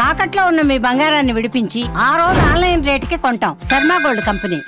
తాకట్లో ఉన్న మీ బంగారాన్ని విడిపించి ఆ రోజు ఆన్లైన్ రేటుకి కొంటాం. Sharma gold company.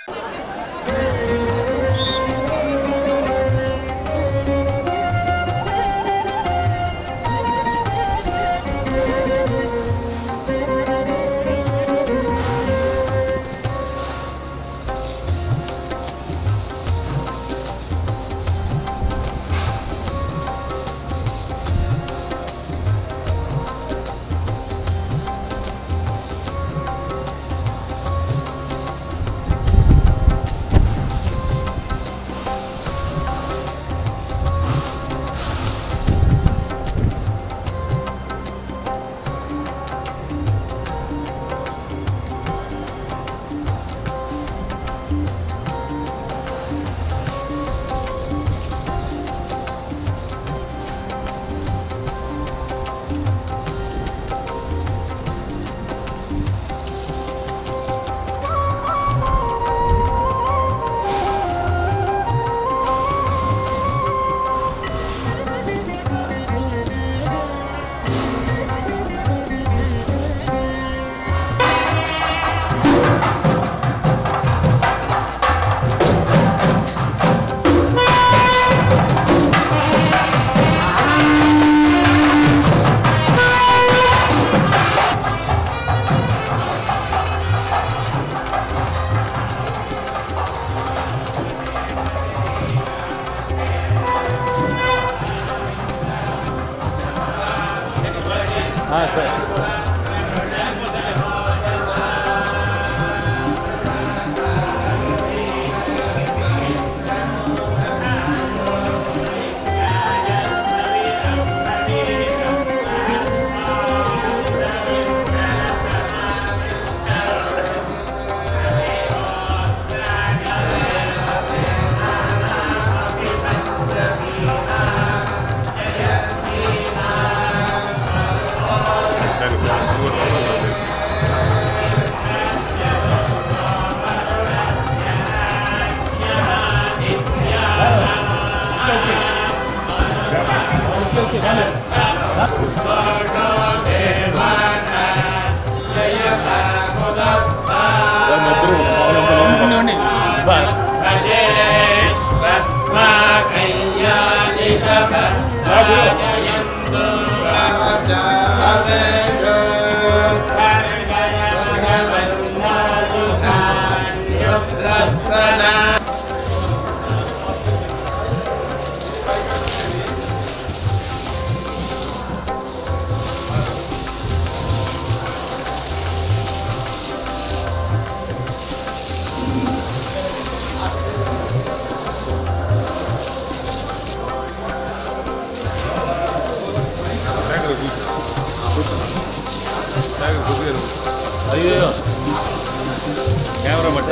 कैमरा मत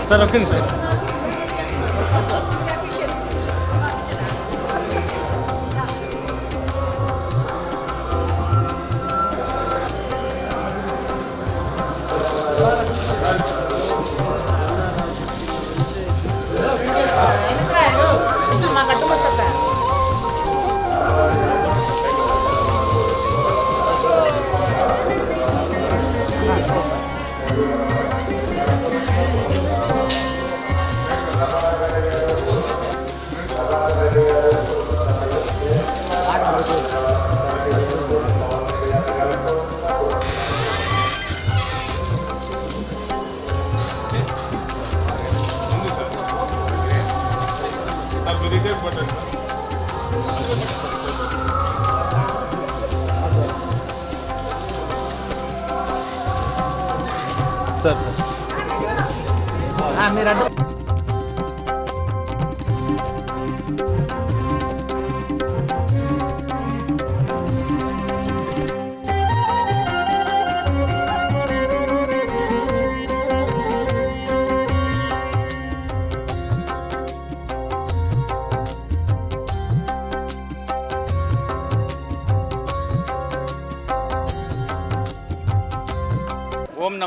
सर ओके सर मेरा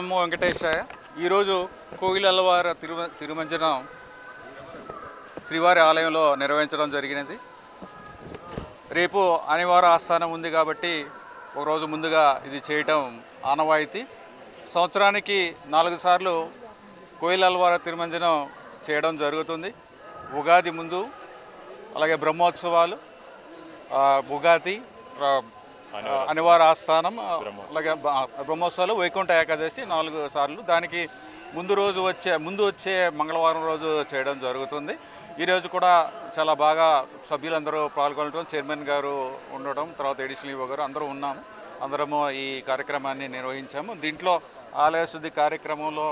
నమో వెంకటేశాయ. ఈరోజు కోయిలల్లవార తిరుమంజనం శ్రీవారి ఆలయంలో నిర్వహించడం జరిగినది. రేపు అనివార్య ఆస్థానం ఉంది కాబట్టి ఒకరోజు ముందుగా ఇది చేయటం ఆనవాయితీ. సంవత్సరానికి 4 సార్లు కోయిలల్లవార తిరుమంజనం చేయడం జరుగుతుంది. ఉగాది ముందు, అలాగే బ్రహ్మోత్సవాలు, ఉగాది, అనివార్య ఆస్థానం, అలాగే బ్రహ్మోత్సవాలు, వైకుంఠ ఏకాదశి 4 సార్లు. దానికి ముందు వచ్చే మంగళవారం రోజు చేయడం జరుగుతుంది. ఈరోజు కూడా చాలా బాగా సభ్యులందరూ పాల్గొనడం, చైర్మన్ గారు ఉండడం, తర్వాత ఎడిషనల్ ఈవో గారు అందరూ ఉన్నాము. అందరము ఈ కార్యక్రమాన్ని నిర్వహించాము. దీంట్లో ఆలయ శుద్ధి కార్యక్రమంలో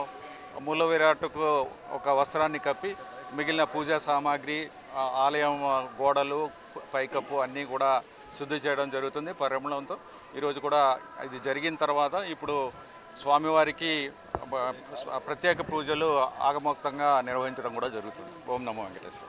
మూల విరాట్టుకు ఒక వస్త్రాన్ని కప్పి మిగిలిన పూజా సామాగ్రి, ఆలయం గోడలు, పైకప్పు అన్నీ కూడా శుద్ధి చేయడం జరుగుతుంది పరిమళంతో. ఈరోజు కూడా ఇది జరిగిన తర్వాత ఇప్పుడు స్వామివారికి ప్రత్యేక పూజలు ఆగమోక్తంగా నిర్వహించడం కూడా జరుగుతుంది. ఓం నమో వెంకటేశ్వర.